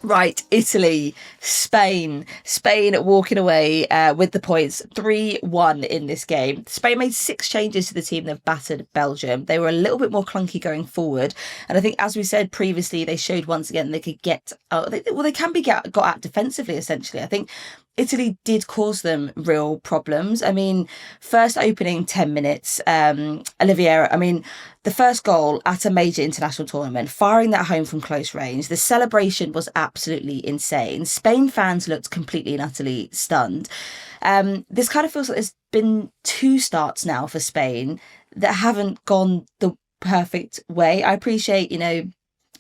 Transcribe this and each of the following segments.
Right, Italy, Spain. Spain walking away with the points 3-1 in this game. Spain made 6 changes to the team that battered Belgium. They were a little bit more clunky going forward. And I think, as we said previously, they showed once again they could get out. They can be got at defensively, essentially. I think Italy did cause them real problems. I mean, first opening 10 minutes, Oliviera, I mean, the first goal at a major international tournament, firing that home from close range, the celebration was absolutely insane. Spain fans looked completely and utterly stunned. This kind of feels like there's been 2 starts now for Spain that haven't gone the perfect way. I appreciate, in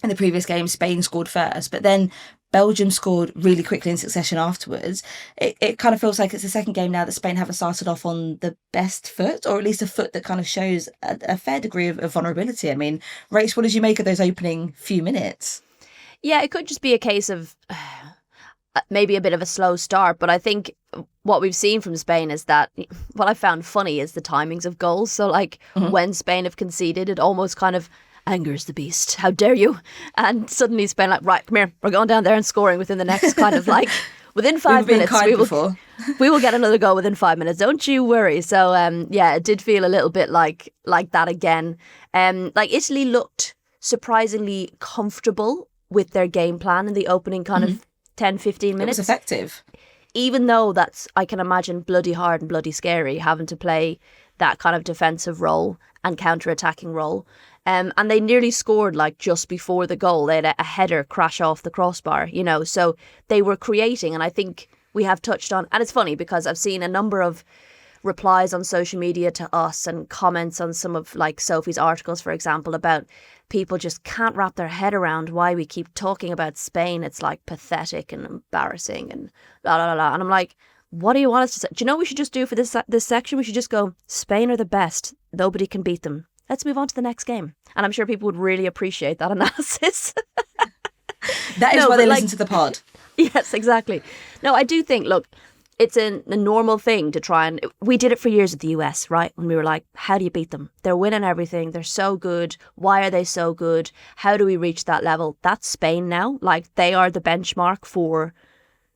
the previous game, Spain scored first, but then Belgium scored really quickly in succession afterwards. It kind of feels like it's the second game now that Spain haven't started off on the best foot, or at least a foot that kind of shows a fair degree of vulnerability. I mean, Rach, what did you make of those opening few minutes? Yeah, it could just be a case of maybe a bit of a slow start, but I think what we've seen from Spain is that what I found funny is the timings of goals. So when Spain have conceded, it almost kind of angers the beast. How dare you? And suddenly Spain right, come here, we're going down there and scoring within the next kind of within 5 minutes we will get another goal within 5 minutes, don't you worry. So it did feel a little bit like that again. Italy looked surprisingly comfortable with their game plan in the opening kind of 10-15 minutes. It was effective, even though that's, I can imagine, bloody hard and bloody scary having to play that kind of defensive role and counter-attacking role. And they nearly scored just before the goal. They had a header crash off the crossbar, so they were creating. And I think we have touched on, and it's funny because I've seen a number of replies on social media to us and comments on some of Sophie's articles, for example, about people just can't wrap their head around why we keep talking about Spain. It's pathetic and embarrassing and blah, blah, blah. And I'm like, what do you want us to say? Do you know what we should just do for this section? We should just go, Spain are the best. Nobody can beat them. Let's move on to the next game. And I'm sure people would really appreciate that analysis. That is why they listen to the pod. Yes, exactly. No, I do think, look, it's a normal thing to try and... We did it for years at the US, right? When we were like, how do you beat them? They're winning everything. They're so good. Why are they so good? How do we reach that level? That's Spain now. They are the benchmark for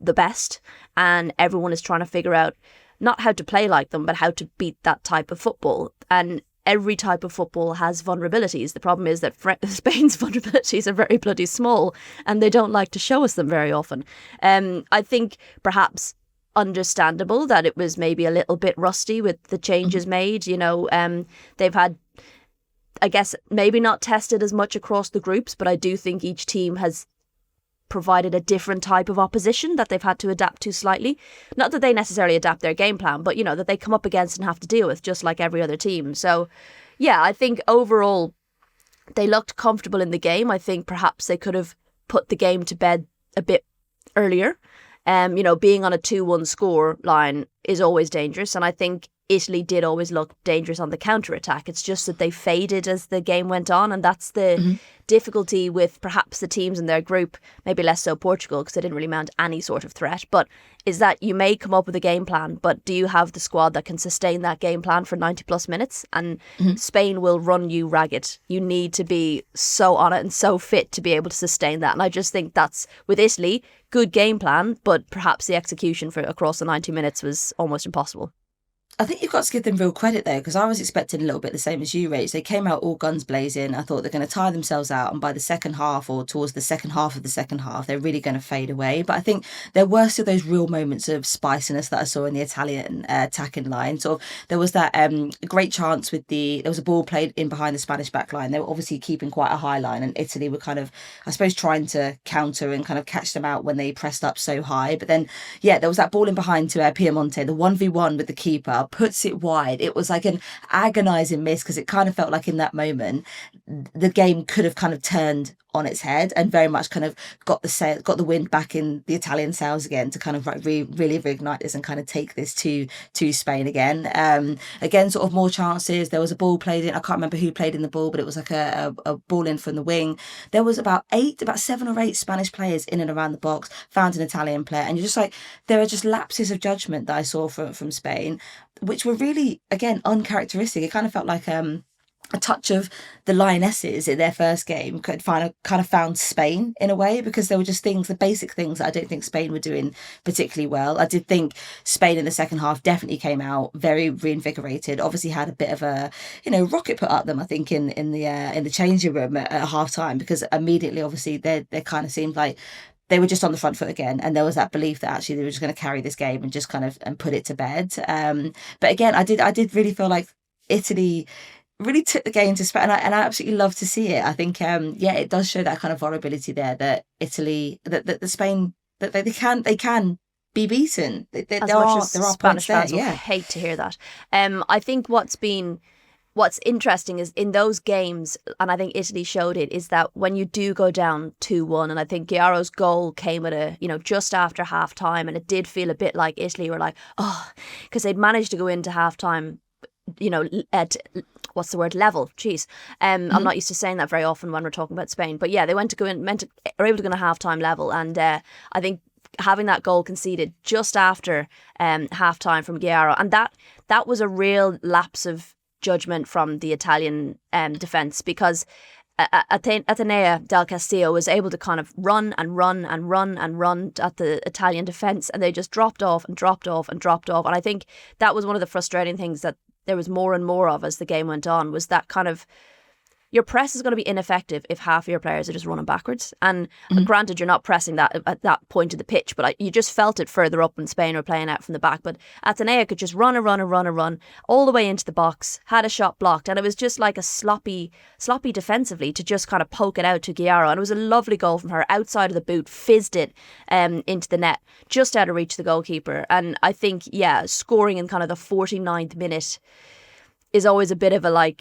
the best. And everyone is trying to figure out not how to play like them, but how to beat that type of football. And every type of football has vulnerabilities. The problem is that Spain's vulnerabilities are very bloody small and they don't like to show us them very often. I think perhaps understandable that it was maybe a little bit rusty with the changes made. They've had, I guess, maybe not tested as much across the groups, but I do think each team has provided a different type of opposition that they've had to adapt to slightly. Not that they necessarily adapt their game plan, but, that they come up against and have to deal with just like every other team. So, yeah, I think overall they looked comfortable in the game. I think perhaps they could have put the game to bed a bit earlier. Being on a 2-1 score line is always dangerous. And I think Italy did always look dangerous on the counter-attack. It's just that they faded as the game went on. And that's the difficulty with perhaps the teams in their group, maybe less so Portugal because they didn't really mount any sort of threat. But is that you may come up with a game plan, but do you have the squad that can sustain that game plan for 90 plus minutes? And Spain will run you ragged. You need to be so on it and so fit to be able to sustain that. And I just think that's, with Italy, good game plan, but perhaps the execution for across the 90 minutes was almost impossible. I think you've got to give them real credit though, because I was expecting a little bit the same as you, Rach. They came out all guns blazing. I thought they're going to tire themselves out, and by the second half or towards the second half of the second half, they're really going to fade away. But I think there were still those real moments of spiciness that I saw in the Italian attacking line. Sort of, there was that great chance with there was a ball played in behind the Spanish back line. They were obviously keeping quite a high line, and Italy were kind of, I suppose, trying to counter and kind of catch them out when they pressed up so high. But then, yeah, there was that ball in behind to Piemonte, the 1v1 with the keeper, puts it wide. It was like an agonising miss because it kind of felt like in that moment the game could have kind of turned on its head and very much kind of got the wind back in the Italian sails again to kind of really reignite this and kind of take this to Spain again. Again, sort of more chances. There was a ball played in. I can't remember who played in the ball, but it was like a ball in from the wing. There was about 7 or 8 Spanish players in and around the box, found an Italian player, and you're just like, there are just lapses of judgment that I saw from Spain, which were really, again, uncharacteristic. It kind of felt like a touch of the Lionesses in their first game kind of found Spain in a way, because there were just the basic things that I don't think Spain were doing particularly well. I did think Spain in the second half definitely came out very reinvigorated. Obviously had a bit of a rocket put up them, I think, in the changing room at half time, because immediately obviously they kind of seemed like they were just on the front foot again, and there was that belief that actually they were just going to carry this game and just kind of and put it to bed. But again, I did really feel like Italy really took the game to Spain, and I absolutely love to see it. I think it does show that kind of vulnerability there, that Italy, that the Spain, that they can be beaten. There are Spanish fans there, will hate to hear that. I think what's interesting is in those games, and I think Italy showed it, is that when you do go down 2-1, and I think Chiaro's goal came at just after half time, and it did feel a bit like Italy were like, because they'd managed to go into half time, at what's the word, level. Jeez. I'm not used to saying that very often when we're talking about Spain, but yeah, they were able to go in a half time level, and I think having that goal conceded just after half time from Chiaro, and that was a real lapse of judgment from the Italian defence, because Atenea Del Castillo was able to kind of run and run and run and run at the Italian defence, and they just dropped off and dropped off and dropped off. And I think that was one of the frustrating things that there was more and more of as the game went on, was that kind of, your press is going to be ineffective if half of your players are just running backwards. And granted, you're not pressing that at that point of the pitch, but you just felt it further up when Spain were playing out from the back. But Atenea could just run all the way into the box, had a shot blocked, and it was just like a sloppy defensively to just kind of poke it out to Chiaro. And it was a lovely goal from her, outside of the boot, fizzed it into the net, just out of reach of the goalkeeper. And I think, scoring in kind of the 49th minute is always a bit of a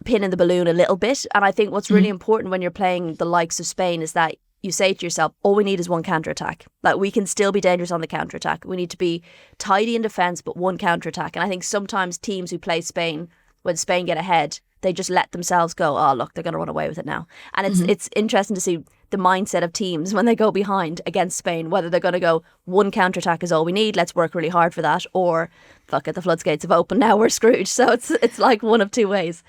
pin in the balloon a little bit. And I think what's really important when you're playing the likes of Spain is that you say to yourself, all we need is one counter-attack. Like, we can still be dangerous on the counter-attack. We need to be tidy in defence, but one counter-attack. And I think sometimes teams who play Spain, when Spain get ahead, they just let themselves go, oh, look, they're going to run away with it now. And it's interesting to see the mindset of teams when they go behind against Spain, whether they're going to go, one counter-attack is all we need, let's work really hard for that, or fuck it, the floodgates have opened, now we're screwed. So it's like one of two ways.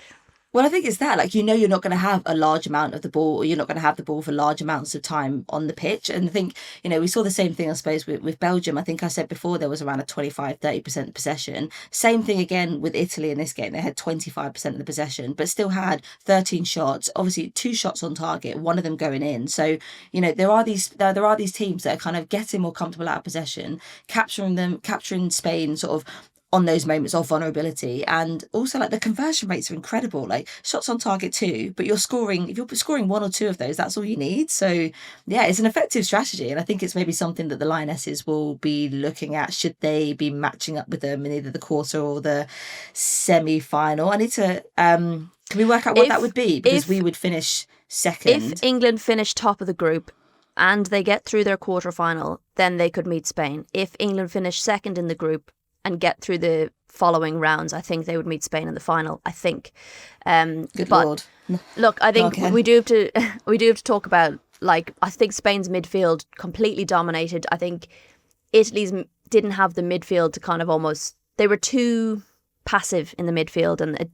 Well, I think it's that, you're not going to have a large amount of the ball, or you're not going to have the ball for large amounts of time on the pitch. And I think, we saw the same thing, I suppose, with Belgium. I think I said before there was around a 25-30% possession. Same thing again with Italy in this game. They had 25% of the possession, but still had 13 shots, obviously 2 shots on target, one of them going in. So, there are these teams that are kind of getting more comfortable out of possession, capturing Spain sort of on those moments of vulnerability. And also, the conversion rates are incredible, shots on target 2, but if you're scoring 1 or 2 of those, that's all you need. So yeah, it's an effective strategy, and I think it's maybe something that the Lionesses will be looking at, should they be matching up with them in either the quarter or the semi-final. I need to can we work out what that would be, because we would finish second. If England finish top of the group and they get through their quarter-final, then they could meet Spain. If England finish second in the group and get through the following rounds, I think they would meet Spain in the final, I think. Good Lord. Look, I think we do have to talk about, I think Spain's midfield completely dominated. I think Italy's didn't have the midfield to kind of almost, they were too passive in the midfield, and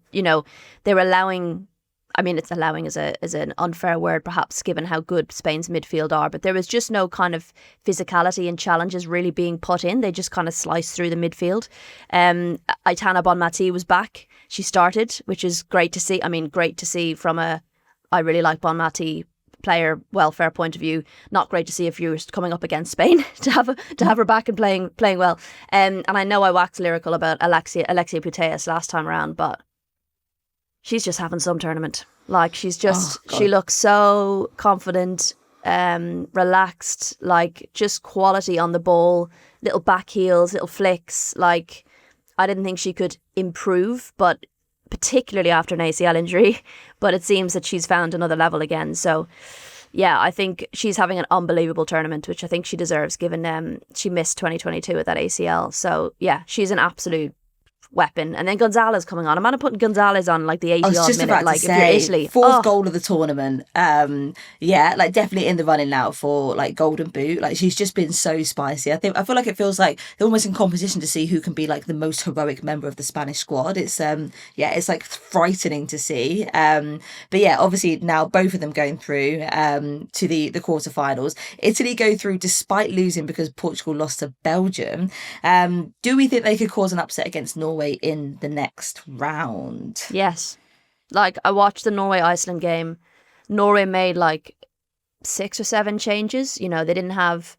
they were allowing, I mean, it's allowing is an unfair word perhaps, given how good Spain's midfield are, but there was just no kind of physicality and challenges really being put in. They just kind of sliced through the midfield. Aitana Bonmati was back. She started, which is great to see. I mean, great to see from I really like Bonmati player welfare point of view. Not great to see if you're coming up against Spain to have her back and playing well. And I know I waxed lyrical about Alexia Putellas last time around, but she's just having some tournament. She looks so confident, relaxed, just quality on the ball, little back heels, little flicks. I didn't think she could improve, but particularly after an ACL injury, but it seems that she's found another level again. So yeah, I think she's having an unbelievable tournament, which I think she deserves, given she missed 2022 with that ACL. So yeah, she's an absolute weapon. And then Gonzalez coming on. I'm not putting Gonzalez on like the 80 I was odd just minute, about like to if you're say, Italy. fourth goal of the tournament. Yeah, like definitely in the running now for like Golden Boot. Like she's just been so spicy. I feel like it feels like they're almost in competition to see who can be like the most heroic member of the Spanish squad. It's yeah, it's like frightening to see. But yeah, obviously now both of them going through to the quarterfinals. Italy go through despite losing because Portugal lost to Belgium. Do we think they could cause an upset against Norway in the next round? Yes. Like, I watched the Norway-Iceland game. Norway made like 6 or 7 changes. You know, they didn't have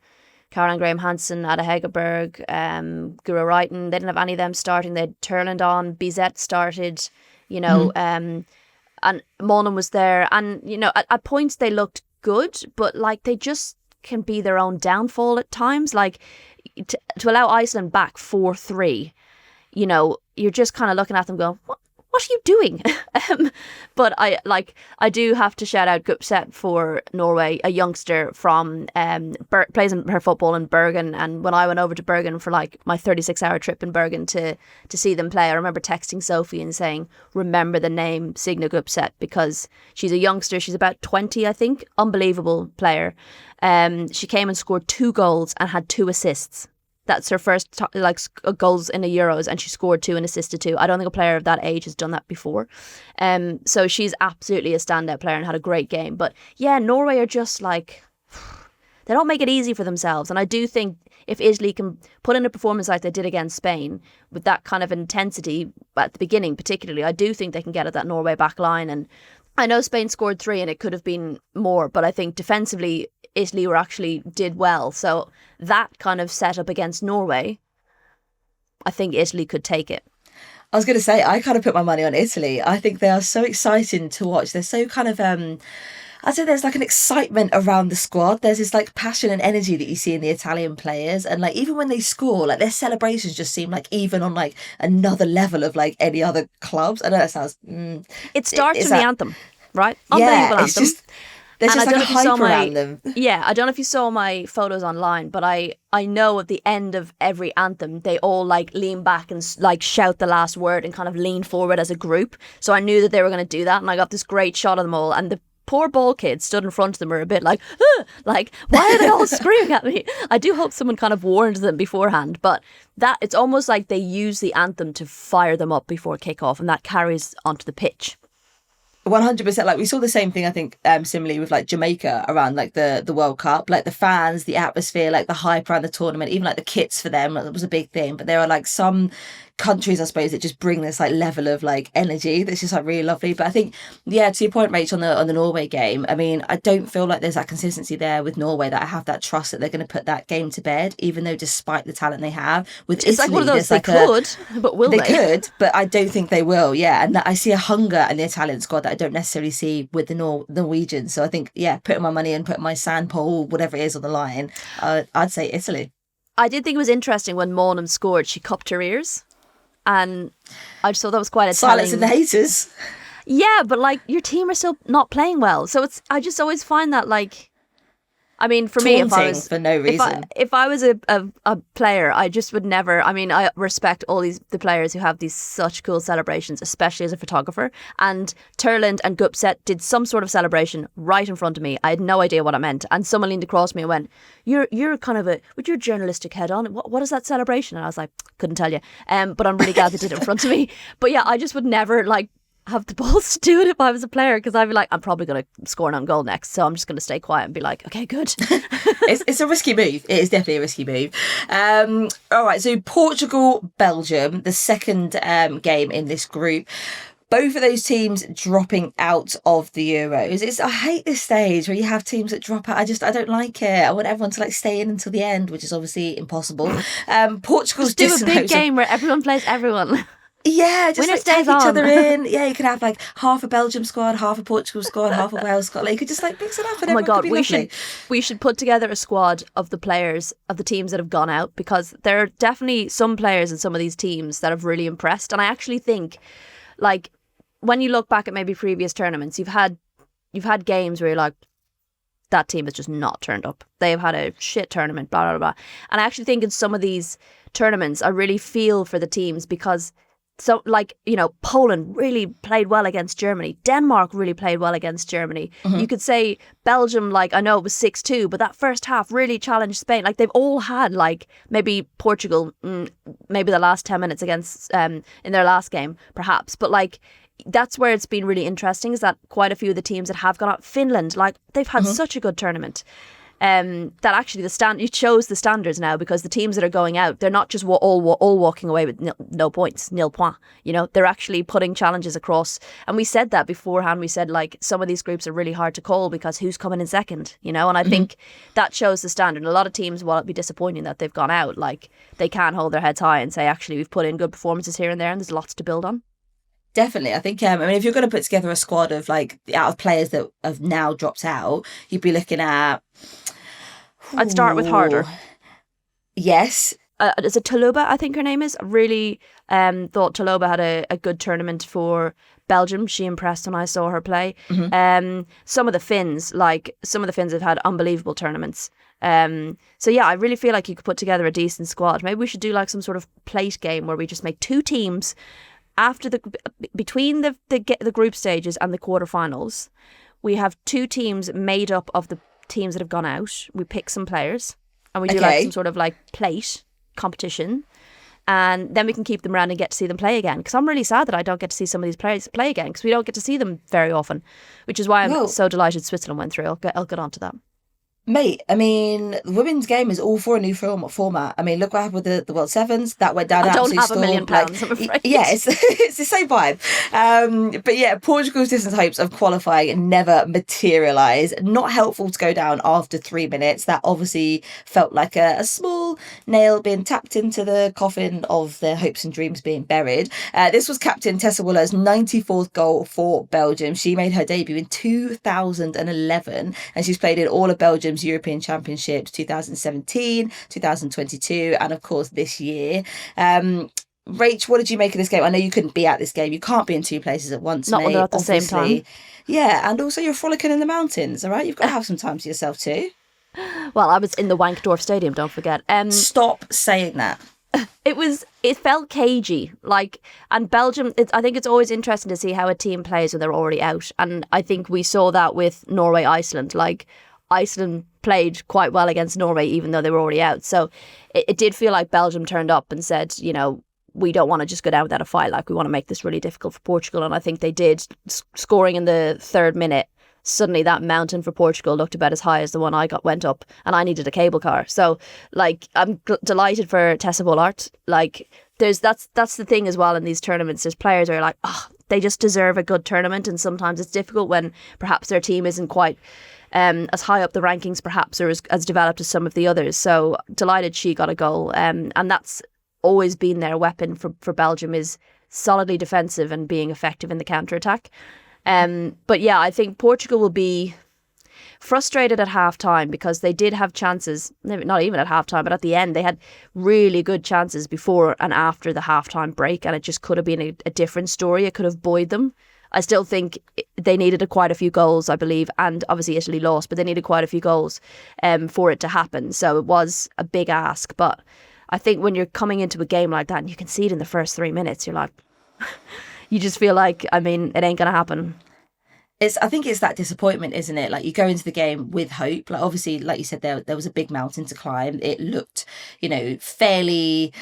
Caroline Graham Hansen, Ada Hegerberg, Guro Reiten. They didn't have any of them starting. They had Turland on, Bizet started, you know, and Monan was there. And, you know, at points they looked good, but like they just can be their own downfall at times. Like, to allow Iceland back 4-3, you know, you're just kind of looking at them going, what are you doing? But I do have to shout out Gupset for Norway, a youngster from plays her football in Bergen. And when I went over to Bergen for like my 36-hour trip in Bergen to see them play, I remember texting Sophie and saying, remember the name Signe Gupset, because she's a youngster. She's about 20, I think. Unbelievable player. She came and scored 2 goals and had 2 assists. That's her first goals in the Euros, and she scored 2 and assisted 2. I don't think a player of that age has done that before. So she's absolutely a standout player and had a great game. But yeah, Norway are just like, they don't make it easy for themselves. And I do think if Italy can put in a performance like they did against Spain with that kind of intensity at the beginning, particularly, I do think they can get at that Norway back line. And I know Spain scored 3 and it could have been more, but I think defensively Italy did well. So that kind of setup against Norway, I think Italy could take it. I was going to say, I kind of put my money on Italy. I think they are so exciting to watch. They're so kind of, I'd say there's like an excitement around the squad. There's this like passion and energy that you see in the Italian players. And like, even when they score, like their celebrations just seem like even on like another level of like any other clubs. I know that sounds... it starts from the anthem, right? Yeah, Unbelievable it's anthem. just... There's just like a hype around them. Yeah, I don't know if you saw my photos online, but I know at the end of every anthem, they all like lean back and like shout the last word and kind of lean forward as a group. So I knew that they were going to do that, and I got this great shot of them all. And the poor ball kids stood in front of them were a bit like, like, why are they all screaming at me? I do hope someone kind of warned them beforehand, but that it's almost like they use the anthem to fire them up before kickoff, and that carries onto the pitch. 100%. Like we saw the same thing, I think, similarly with like Jamaica around like the World Cup, like the fans, the atmosphere, like the hype around the tournament, even like the kits for them, that was a big thing. But there are like some countries, I suppose, that just bring this like level of like energy that's just like really lovely. But I think, yeah, to your point, Rach, on the Norway game, I mean, I don't feel like there's that consistency there with Norway, that I have that trust that they're going to put that game to bed, even though despite the talent they have. With it's Italy, like one of those they like could, but will they? They could, but I don't think they will. Yeah, and I see a hunger in the Italian squad that I don't necessarily see with the Norwegians. So I think, yeah, putting my money and putting my sand pole, whatever it is, on the line, I'd say Italy. I did think it was interesting when Monum scored, she cupped her ears. And I just thought that was quite a silence in the haters. Yeah, but like your team are still not playing well, so it's. I just always find that like, I mean, for me, if I was for no reason, if I was a player, I just would never. I mean, I respect all the players who have these such cool celebrations, especially as a photographer. And Turland and Gupset did some sort of celebration right in front of me. I had no idea what it meant, and someone leaned across me and went, "You're kind of with your journalistic head on. What is that celebration?" And I was like, "Couldn't tell you." But I'm really glad they did it in front of me. But yeah, I just would never like have the balls to do it if I was a player, because I'd be like, I'm probably going to score an own goal next, so I'm just going to stay quiet and be like, okay, good. It's a risky move. It is definitely a risky move. All right, so Portugal, Belgium, the second game in this group. Both of those teams dropping out of the Euros. I hate this stage where you have teams that drop out. I don't like it. I want everyone to like stay in until the end, which is obviously impossible. Portugal's just do a big game where everyone plays everyone. Yeah, just winner like stays tag each on. other in. Yeah, you could have like half a Belgium squad, half a Portugal squad, half a Wales squad. Like, you could just like mix it up, and oh my God, could be we should put together a squad of the players of the teams that have gone out, because there are definitely some players in some of these teams that have really impressed. And I actually think, like, when you look back at maybe previous tournaments, you've had games where you're like, that team has just not turned up. They've had a shit tournament, blah, blah, blah. And I actually think in some of these tournaments, I really feel for the teams, because So, like, you know, Poland really played well against Germany. Denmark really played well against Germany. You could say Belgium, like, I know it was 6-2, but that first half really challenged Spain. Like, they've all had, like, maybe Portugal, maybe the last 10 minutes against, in their last game, perhaps. But, like, that's where it's been really interesting, is that quite a few of the teams that have gone out, Finland, like, they've had such a good tournament. That actually it shows the standards now, because the teams that are going out, they're not just all walking away with no points, nil point. You know, they're actually putting challenges across. And we said that beforehand. We said, like, some of these groups are really hard to call because who's coming in second, you know? And I think that shows the standard. And a lot of teams, while it'd be disappointing that they've gone out, like, they can hold their heads high and say, actually, we've put in good performances here and there, and there's lots to build on. Definitely. I think, I mean, if you're going to put together a squad of, like, out of players that have now dropped out, you'd be looking at... I'd start with harder. Yes. Is it Toluba, I think her name is? I really thought Toluba had a good tournament for Belgium. She impressed when I saw her play. Some of the Finns have had unbelievable tournaments. So yeah, I really feel like you could put together a decent squad. Maybe we should do like some sort of plate game where we just make two teams between the group stages and the quarterfinals. We have two teams made up of the teams that have gone out. We pick some players and we do like some sort of like plate competition, and then we can keep them around and get to see them play again, because I'm really sad that I don't get to see some of these players play again, because we don't get to see them very often, which is why I'm so delighted Switzerland went through. I'll get on to that. Mate, I mean, the women's game is all for a new format. I mean, look what happened with the World Sevens. That went down. I don't have £1 million, I'm afraid. Yeah, it's the same vibe. But yeah, Portugal's distant hopes of qualifying never materialised. Not helpful to go down after 3 minutes. That obviously felt like a small nail being tapped into the coffin of their hopes and dreams being buried. This was captain Tessa Wooler's 94th goal for Belgium. She made her debut in 2011, and she's played in all of Belgium's European Championships 2017, 2022, and of course this year. Rach, what did you make of this game? I know you couldn't be at this game. You can't be in two places at once, not mate. when they're at the same time. Yeah, and also you're frolicking in the mountains, all right? You've got to have some time to yourself too. Well, I was in the Wankdorf Stadium, don't forget. Stop saying that. It felt cagey, like, and Belgium, I think it's always interesting to see how a team plays when they're already out, and I think we saw that with Norway-Iceland. Like, Iceland played quite well against Norway even though they were already out, so it did feel like Belgium turned up and said, you know, we don't want to just go down without a fight, like, we want to make this really difficult for Portugal. And I think they did, scoring in the 3rd minute. Suddenly that mountain for Portugal looked about as high as the one I went up, and I needed a cable car. So, like, I'm delighted for Tessa Woolart. Like, that's the thing as well in these tournaments. There's players who are like, oh, they just deserve a good tournament, and sometimes it's difficult when perhaps their team isn't quite as high up the rankings perhaps, or as developed as some of the others. So delighted she got a goal, and that's always been their weapon for Belgium, is solidly defensive and being effective in the counter-attack. But yeah, I think Portugal will be frustrated at half-time, because they did have chances, maybe not even at half-time, but at the end they had really good chances before and after the half-time break, and it just could have been a different story. It could have buoyed them. I still think they needed quite a few goals, I believe, and obviously Italy lost, but they needed quite a few goals for it to happen. So it was a big ask, but I think when you're coming into a game like that and you can see it in the first 3 minutes, you're like, you just feel like, I mean, it ain't going to happen. I think it's that disappointment, isn't it? Like, you go into the game with hope. Like, obviously, like you said, there was a big mountain to climb. It looked, you know, fairly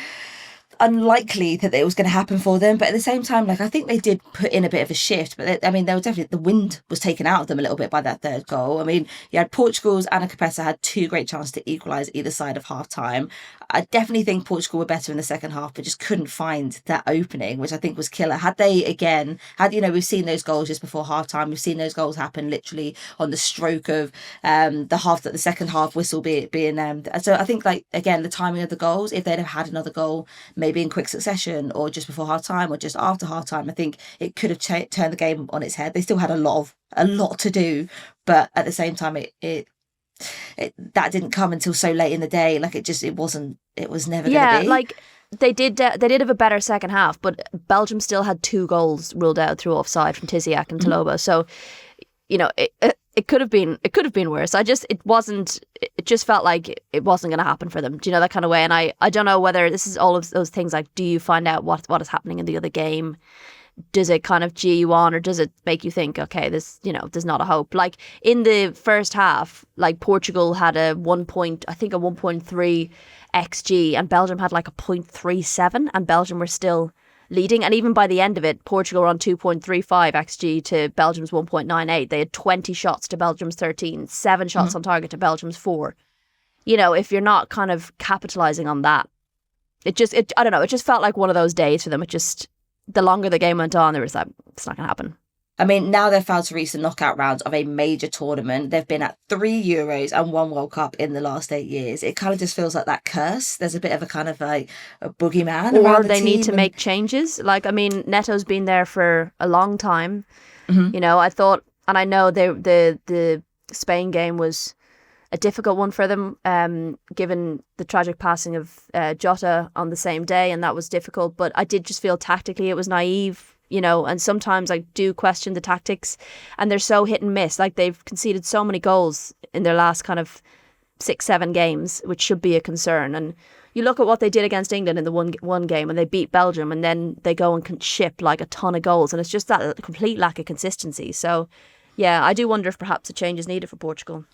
unlikely that it was going to happen for them, but at the same time, like, I think they did put in a bit of a shift. But I mean, they were definitely, the wind was taken out of them a little bit by that 3rd goal. I mean, you had Portugal's Anna Capessa had 2 great chances to equalise either side of half time. I definitely think Portugal were better in the second half, but just couldn't find that opening, which I think was killer. Had they you know, we've seen those goals just before half time. We've seen those goals happen literally on the stroke of the second half whistle being so I think, like, again, the timing of the goals, if they'd have had another goal maybe in quick succession or just before half time or just after half time, I think it could have turned the game on its head. They still had a lot to do, but at the same time it that didn't come until so late in the day. Like, it was never going to be. Like, they did have a better second half, but Belgium still had 2 goals ruled out through offside from Tiziak and Taloba. So, you know, it could have been worse. It just felt like it wasn't going to happen for them. Do you know, that kind of way? And I don't know whether this is all of those things, like, do you find out what is happening in the other game? Does it kind of gee you on, or does it make you think, okay, there's not a hope? Like in the first half, like Portugal had a 1.3 XG and Belgium had like a 0.37, and Belgium were still leading. And even by the end of it, Portugal were on 2.35 XG to Belgium's 1.98. They had 20 shots to Belgium's 13, 7 shots on target to Belgium's 4. You know, if you're not kind of capitalising on that, I don't know, it just felt like one of those days for them. The longer the game went on, there was like, it's not going to happen. I mean, now they've failed to reach the knockout rounds of a major tournament. They've been at 3 Euros and 1 World Cup in the last 8 years. It kind of just feels like that curse. There's a bit of a kind of like a boogeyman or around the they team, need to make changes. Like, I mean, Neto's been there for a long time. You know, I thought, and I know the Spain game was a difficult one for them, given the tragic passing of Jota on the same day, and that was difficult. But I did just feel tactically it was naive, you know, and sometimes I do question the tactics, and they're so hit and miss. Like, they've conceded so many goals in their last kind of 6-7 games, which should be a concern. And you look at what they did against England in the one game, and they beat Belgium, and then they go and can ship like a ton of goals, and it's just that complete lack of consistency. So, yeah, I do wonder if perhaps a change is needed for Portugal.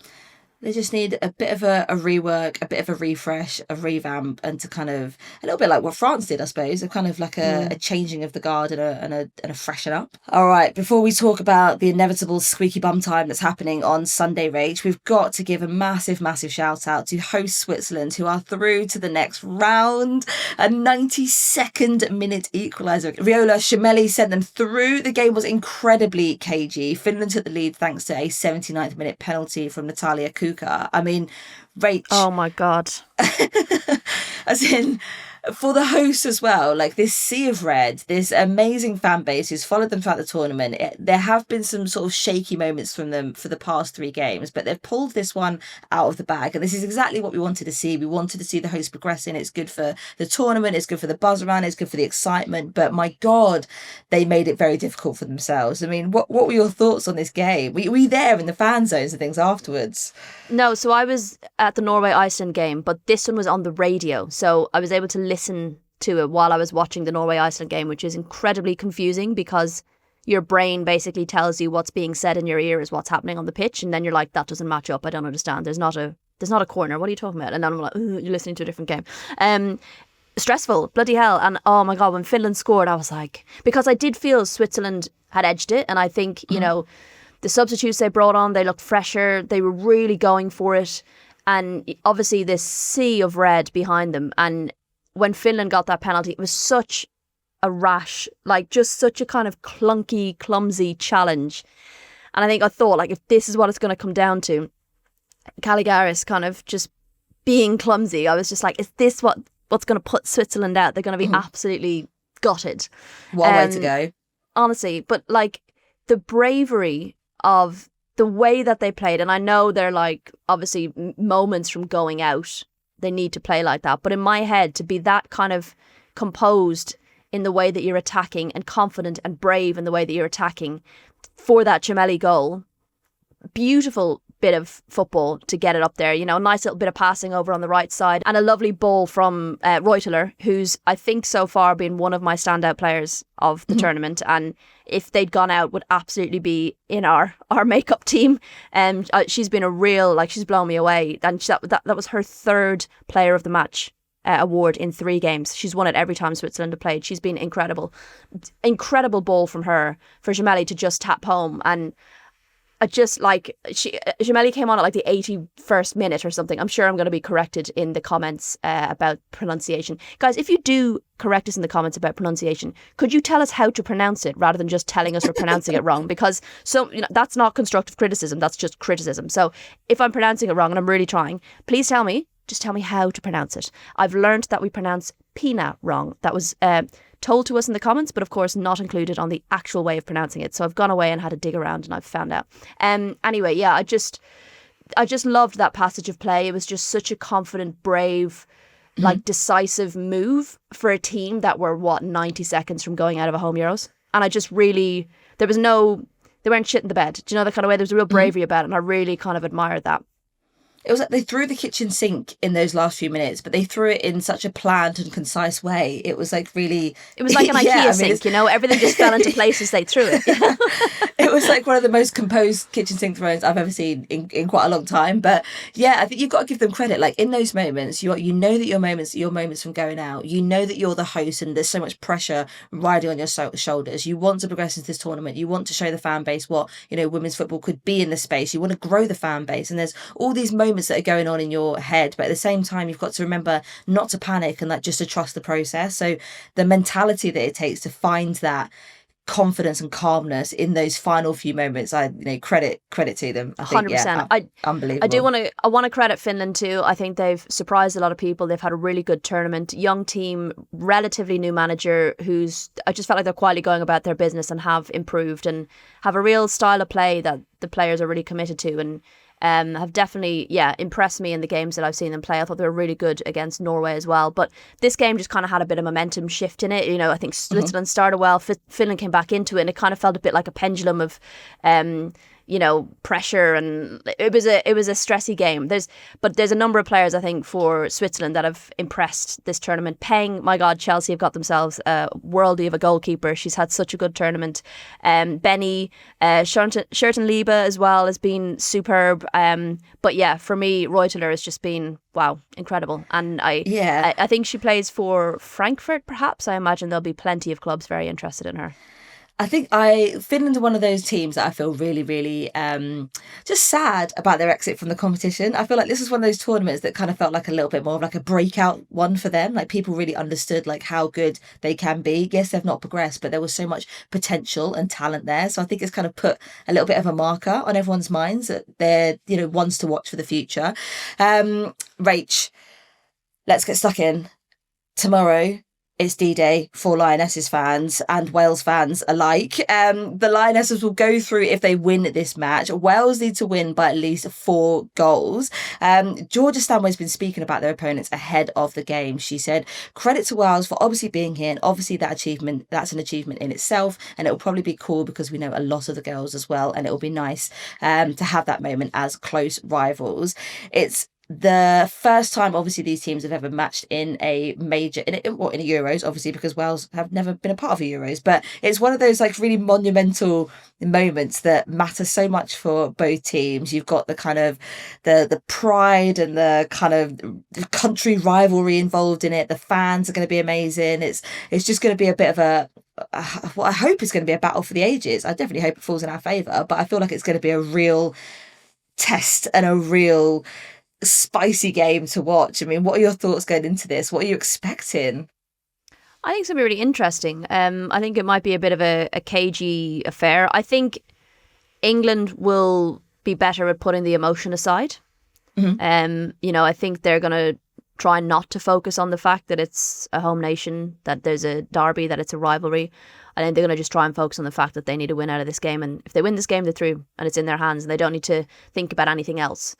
They just need a bit of a rework, a bit of a refresh, a revamp, and to kind of, a little bit like what France did, I suppose, a kind of like a changing of the guard and a freshen up. All right, before we talk about the inevitable squeaky bum time that's happening on Sunday, Rach, we've got to give a massive, massive shout out to host Switzerland, who are through to the next round. A 92nd minute equaliser. Viola Shimelli sent them through. The game was incredibly cagey. Finland took the lead thanks to a 79th minute penalty from Natalia Kuka. I mean, Rach. Oh my God. As in, for the hosts as well, like this sea of red, this amazing fan base who's followed them throughout the tournament. There have been some sort of shaky moments from them for the past 3 games, but they've pulled this one out of the bag. And this is exactly what we wanted to see. We wanted to see the hosts progressing. It's good for the tournament. It's good for the buzz around. It's good for the excitement. But my God, they made it very difficult for themselves. I mean, what were your thoughts on this game? Were you there in the fan zones and things afterwards? No, so I was at the Norway-Iceland game, but this one was on the radio. So I was able to listen to it while I was watching the Norway-Iceland game, which is incredibly confusing because your brain basically tells you what's being said in your ear is what's happening on the pitch, and then you're like, that doesn't match up. I don't understand. There's not a corner. What are you talking about? And then I'm like, you're listening to a different game. Stressful, bloody hell. And oh my God, when Finland scored, I was like, because I did feel Switzerland had edged it, and I think, you know, the substitutes they brought on, they looked fresher. They were really going for it. And obviously this sea of red behind them. And when Finland got that penalty, it was such a rash, like just such a kind of clunky, clumsy challenge. And I thought, like, if this is what it's going to come down to, Caligaris kind of just being clumsy, I was just like, is this what's going to put Switzerland out? They're going to be absolutely gutted. What a way to go. Honestly, but like the bravery of the way that they played, and I know they're like obviously moments from going out, they need to play like that, but in my head, to be that kind of composed in the way that you're attacking and confident and brave in the way that you're attacking for that Gemelli goal, beautiful bit of football to get it up there, you know, nice little bit of passing over on the right side and a lovely ball from Reuteler, who's I think so far been one of my standout players of the tournament, and if they'd gone out would absolutely be in our makeup team. And she's been a real, like, she's blown me away, and that was her 3rd player of the match award in 3 games. She's won it every time Switzerland have played. She's been incredible ball from her for Gemelli to just tap home. And I just like, Gemelli came on at like the 81st minute or something. I'm sure I'm going to be corrected in the comments about pronunciation. Guys, if you do correct us in the comments about pronunciation, could you tell us how to pronounce it rather than just telling us we're pronouncing it wrong? Because that's not constructive criticism, that's just criticism. So if I'm pronouncing it wrong, and I'm really trying, please tell me. Just tell me how to pronounce it. I've learned that we pronounce Pina wrong. That was told to us in the comments, but of course not included on the actual way of pronouncing it. So I've gone away and had a dig around and I've found out. Anyway, yeah, I just loved that passage of play. It was just such a confident, brave, like decisive move for a team that were 90 seconds from going out of a home Euros. And I just really, there was no they weren't shit in the bed. Do you know, the kind of way there's a real bravery about it, and I really kind of admired that. It was like they threw the kitchen sink in those last few minutes, but they threw it in such a planned and concise way. It was like really... It was like an IKEA sink, you know? Everything just fell into place as they threw it. It was like one of the most composed kitchen sink throws I've ever seen in quite a long time. But yeah, I think you've got to give them credit. Like in those moments, you know that your moments from going out. You know that you're the host and there's so much pressure riding on your shoulders. You want to progress into this tournament. You want to show the fan base what, you know, women's football could be in the space. You want to grow the fan base. And there's all these moments that are going on in your head, but at the same time you've got to remember not to panic and like just to trust the process. So the mentality that it takes to find that confidence and calmness in those final few moments, I credit to them. I think 100%. Unbelievable. I want to credit Finland too. I think they've surprised a lot of people. They've had a really good tournament, young team, relatively new manager who's, I just felt like they're quietly going about their business and have improved and have a real style of play that the players are really committed to, and have definitely, impressed me in the games that I've seen them play. I thought they were really good against Norway as well. But this game just kind of had a bit of momentum shift in it. You know, I think Switzerland started well, Finland came back into it, and it kind of felt a bit like a pendulum of, pressure, and it was a stressy game. There's a number of players I think for Switzerland that have impressed this tournament. Peng, my God, Chelsea have got themselves a worldie of a goalkeeper. She's had such a good tournament. Benny, Schertenliebe as well has been superb. But yeah, for me, Reuteler has just been wow, incredible. And I think she plays for Frankfurt. Perhaps I imagine there'll be plenty of clubs very interested in her. I think Finland are one of those teams that I feel really, really just sad about their exit from the competition. I feel like this was one of those tournaments that kind of felt like a little bit more of like a breakout one for them. Like people really understood like how good they can be. Yes, they've not progressed, but there was so much potential and talent there. So I think it's kind of put a little bit of a marker on everyone's minds that they're, ones to watch for the future. Rach, let's get stuck in. Tomorrow, it's D-Day for Lionesses fans and Wales fans alike. The Lionesses will go through if they win this match. Wales need to win by at least 4 goals. Georgia Stanway's been speaking about their opponents ahead of the game. She said, credit to Wales for obviously being here, and obviously that's an achievement in itself, and it'll probably be cool because we know a lot of the girls as well, and it'll be nice to have that moment as close rivals. It's the first time obviously these teams have ever matched in a major in a Euros, obviously, because Wales have never been a part of a Euros, but it's one of those like really monumental moments that matter so much for both teams. You've got the kind of the pride and the kind of country rivalry involved in it. The fans are going to be amazing. It's just going to be a bit of what I hope is going to be a battle for the ages. I definitely hope it falls in our favour, but I feel like it's going to be a real test and a real spicy game to watch. I mean, what are your thoughts going into this? What are you expecting? I think it's going to be really interesting. I think it might be a bit of a cagey affair. I think England will be better at putting the emotion aside. Mm-hmm. I think they're going to try not to focus on the fact that it's a home nation, that there's a derby, that it's a rivalry. I think they're going to just try and focus on the fact that they need to win out of this game. And if they win this game, they're through and it's in their hands and they don't need to think about anything else.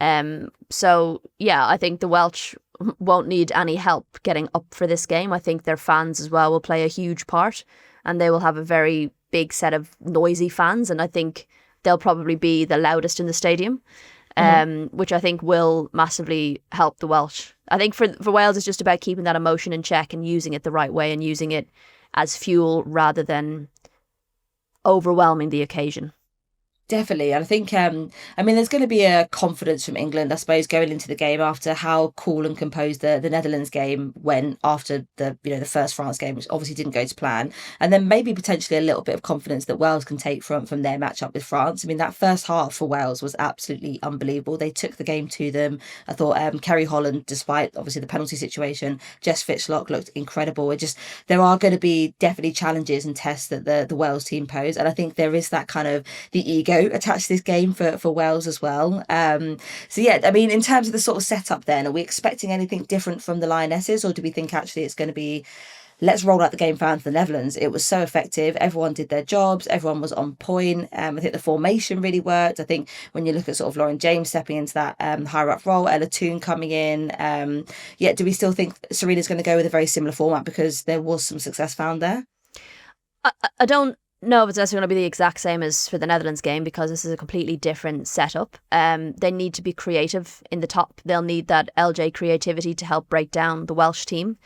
I think the Welsh won't need any help getting up for this game. I think their fans as well will play a huge part, and they will have a very big set of noisy fans, and I think they'll probably be the loudest in the stadium, which I think will massively help the Welsh. I think for Wales, it's just about keeping that emotion in check and using it the right way and using it as fuel rather than overwhelming the occasion. Definitely. And I think, there's going to be a confidence from England, I suppose, going into the game after how cool and composed the Netherlands game went after the first France game, which obviously didn't go to plan. And then maybe potentially a little bit of confidence that Wales can take from their matchup with France. I mean, that first half for Wales was absolutely unbelievable. They took the game to them. I thought Kerry Holland, despite obviously the penalty situation, Jess Fitchlock looked incredible. There are going to be definitely challenges and tests that the Wales team pose. And I think there is that kind of the ego attached to this game for Wales as well. In terms of the sort of setup then, are we expecting anything different from the Lionesses, or do we think actually it's going to be let's roll out the game plan for the Netherlands? It was so effective. Everyone did their jobs. Everyone was on point. I think the formation really worked. I think when you look at sort of Lauren James stepping into that higher up role, Ella Toon coming in. Do we still think Serena's going to go with a very similar format because there was some success found there? I don't No, but that's going to be the exact same as for the Netherlands game because this is a completely different setup. They need to be creative in the top. They'll need that LJ creativity to help break down the Welsh team.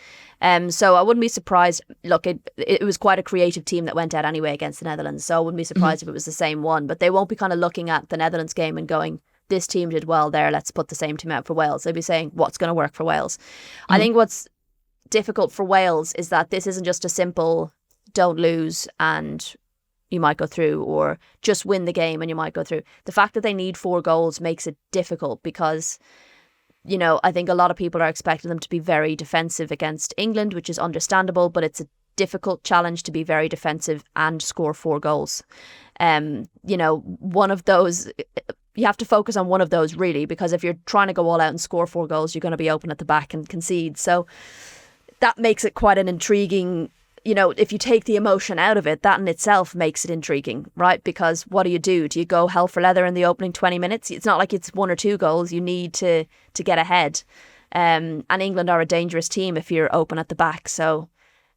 So I wouldn't be surprised. Look, it was quite a creative team that went out anyway against the Netherlands. So I wouldn't be surprised if it was the same one. But they won't be kind of looking at the Netherlands game and going, this team did well there, let's put the same team out for Wales. They'll be saying, what's going to work for Wales? I think what's difficult for Wales is that this isn't just a simple don't lose and you might go through, or just win the game and you might go through. The fact that they need 4 goals makes it difficult because, you know, I think a lot of people are expecting them to be very defensive against England, which is understandable, but it's a difficult challenge to be very defensive and score 4 goals. You know, one of those, you have to focus on one of those really, because if you're trying to go all out and score 4 goals, you're going to be open at the back and concede. So that makes it quite an intriguing, you know, if you take the emotion out of it, that in itself makes it intriguing, right? Because what do? Do you go hell for leather in the opening 20 minutes? It's not like it's 1 or 2 goals. You need to get ahead. And England are a dangerous team if you're open at the back. So,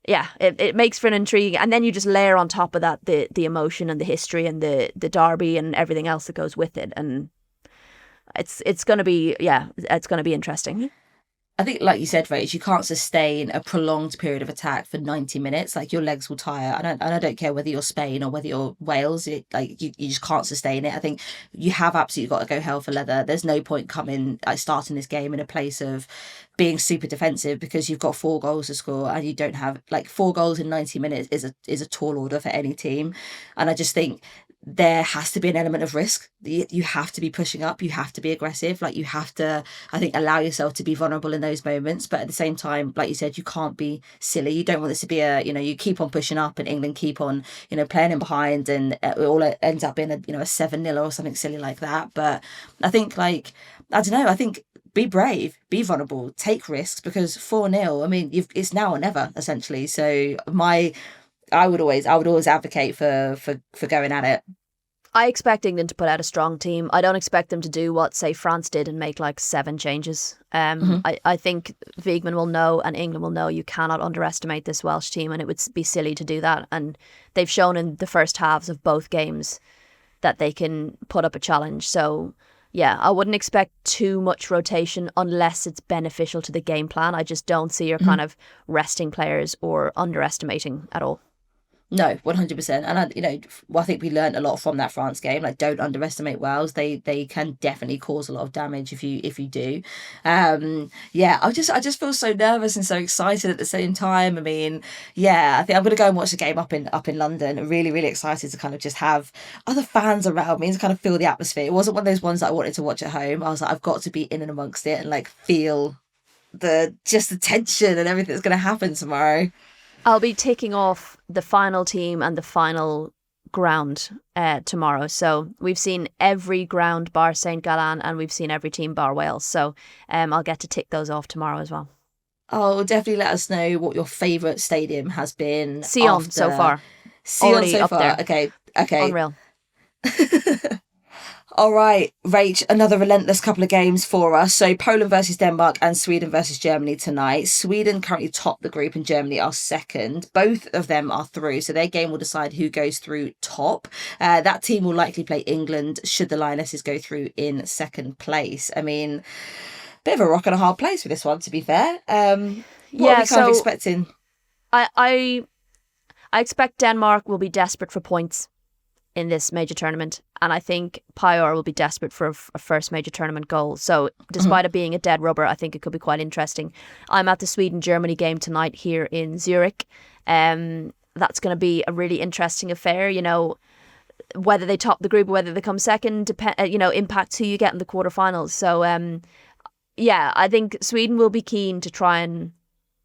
yeah, it makes for an intriguing. And then you just layer on top of that the emotion and the history and the derby and everything else that goes with it. And it's going to be, it's going to be interesting. I think, like you said, Rach, you can't sustain a prolonged period of attack for 90 minutes. Like, your legs will tire. And I don't care whether you're Spain or whether you're Wales. You just can't sustain it. I think you have absolutely got to go hell for leather. There's no point starting this game in a place of being super defensive because you've got 4 goals to score and you don't have, like, 4 goals in 90 minutes is a tall order for any team. And I just think there has to be an element of risk. You have to be pushing up. You have to be aggressive. Like, you have to, I think, allow yourself to be vulnerable in those moments. But at the same time, like you said, you can't be silly. You don't want this to be you keep on pushing up and England keep on, playing in behind and it all ends up being a 7-0 or something silly like that. But I think, I don't know, I think be brave, be vulnerable, take risks, because 4-0, I mean, it's now or never, essentially. So I would always advocate for going at it. I expect England to put out a strong team. I don't expect them to do what, say, France did and make 7 changes. I think Wiegman will know and England will know you cannot underestimate this Welsh team, and it would be silly to do that. And they've shown in the first halves of both games that they can put up a challenge. So, yeah, I wouldn't expect too much rotation unless it's beneficial to the game plan. I just don't see her kind of resting players or underestimating at all. No, 100%. And I think we learned a lot from that France game. Like, don't underestimate Wales. They can definitely cause a lot of damage if you do. I just feel so nervous and so excited at the same time. I mean, I think I'm gonna go and watch the game up in London. Really, really excited to kind of just have other fans around me and to kind of feel the atmosphere. It wasn't one of those ones that I wanted to watch at home. I was like, I've got to be in and amongst it and feel the tension and everything that's gonna happen tomorrow. I'll be ticking off the final team and the final ground tomorrow. So we've seen every ground bar St. Gallen and we've seen every team bar Wales. So I'll get to tick those off tomorrow as well. Oh, definitely let us know what your favourite stadium has been. Sion so far. Sion so far. There. Okay. Unreal. All right, Rach, another relentless couple of games for us. So Poland versus Denmark and Sweden versus Germany tonight. Sweden currently top the group and Germany are second. Both of them are through, so their game will decide who goes through top. That team will likely play England should the Lionesses go through in second place. I mean, bit of a rock and a hard place for this one, to be fair. What are we kind of expecting? I expect Denmark will be desperate for points in this major tournament, and I think Pajor will be desperate for a first major tournament goal. So despite it being a dead rubber, I think it could be quite interesting. I'm at the Sweden-Germany game tonight here in Zurich. That's going to be a really interesting affair. Whether they top the group or whether they come second, impacts who you get in the quarterfinals. So I think Sweden will be keen to try and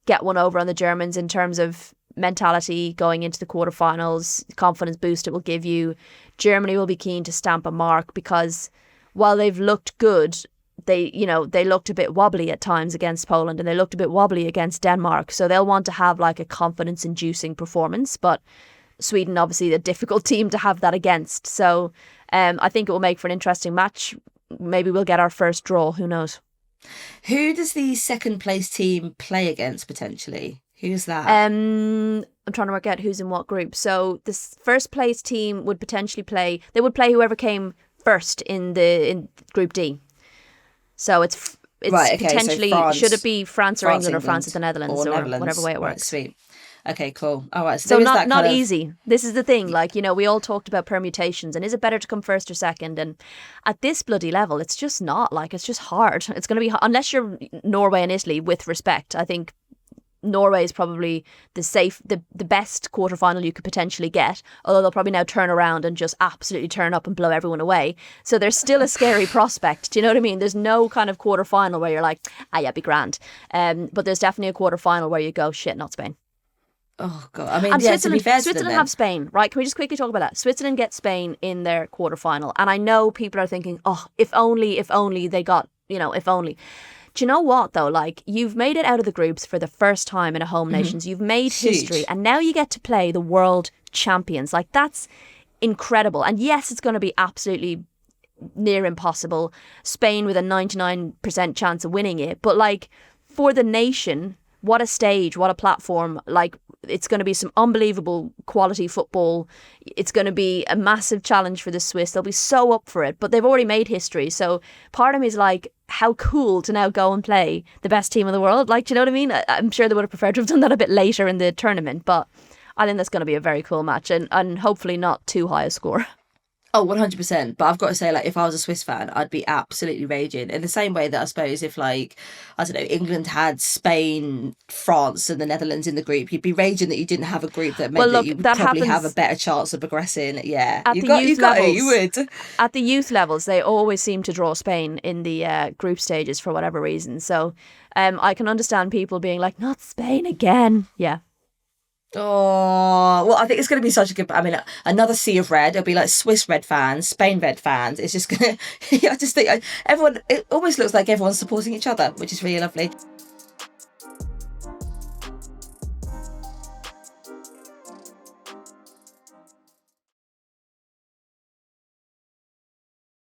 get one over on the Germans in terms of mentality going into the quarterfinals, confidence boost it will give you. Germany will be keen to stamp a mark because while they've looked good, they looked a bit wobbly at times against Poland and they looked a bit wobbly against Denmark. So they'll want to have a confidence-inducing performance. But Sweden, obviously, a difficult team to have that against. So I think it will make for an interesting match. Maybe we'll get our first draw. Who knows? Who does the second place team play against potentially? Who's that? I'm trying to work out who's in what group. So this first place team would potentially play. They would play whoever came first in Group D. So it's Right, okay, so potentially France, should it be France or England or France England, or the Netherlands or Netherlands. whatever way it Right, works. sweet. Okay, cool. All right, so So there is not that not kind of... easy. This is the thing. Like, you know, we all talked about permutations and is it better to come first or second? And at this bloody level, it's just not. Like, it's just hard. It's going to be unless you're Norway and Italy. With respect, I think Norway is probably the best quarterfinal you could potentially get, although they'll probably now turn around and just absolutely turn up and blow everyone away. So there's still a scary prospect. Do you know what I mean? There's no kind of quarterfinal where you're like, yeah, be grand. But there's definitely a quarterfinal where you go, shit, not Spain. Oh, God. I mean, And yeah, to be fair to them Switzerland then. have Spain, right? Can we just quickly talk about that? Switzerland gets Spain in their quarterfinal. And I know people are thinking, oh, if only they got, you know, if only. Do you know what, though? Like, you've made it out of the groups for the first time in a home nations. You've made history. And now you get to play the world champions. Like, that's incredible. And yes, it's going to be absolutely near impossible. Spain with a 99% chance of winning it. But, like, for the nation, what a stage, what a platform. Like, it's going to be some unbelievable quality football. It's going to be a massive challenge for the Swiss. They'll be so up for it, but they've already made history. So part of me is like, how cool to now go and play the best team in the world. Like, do you know what I mean? I'm sure they would have preferred to have done that a bit later in the tournament, but I think that's going to be a very cool match and hopefully not too high a score. Oh, 100%. But I've got to say, like, if I was a Swiss fan, I'd be absolutely raging. In the same way that I suppose if, like, I don't know, England had Spain, France and the Netherlands in the group, you'd be raging that you didn't have a group that meant Well, look, that you would that probably have happens a better chance of progressing. Yeah. at You the got youth it, you levels. would. At the youth levels, they always seem to draw Spain in the group stages for whatever reason. So I can understand people being like, not Spain again. Yeah. Oh, well, I think it's going to be such a good... I mean, another sea of red. It'll be like Swiss red fans, Spain red fans. It's just going to... I just think everyone... It almost looks like everyone's supporting each other, which is really lovely.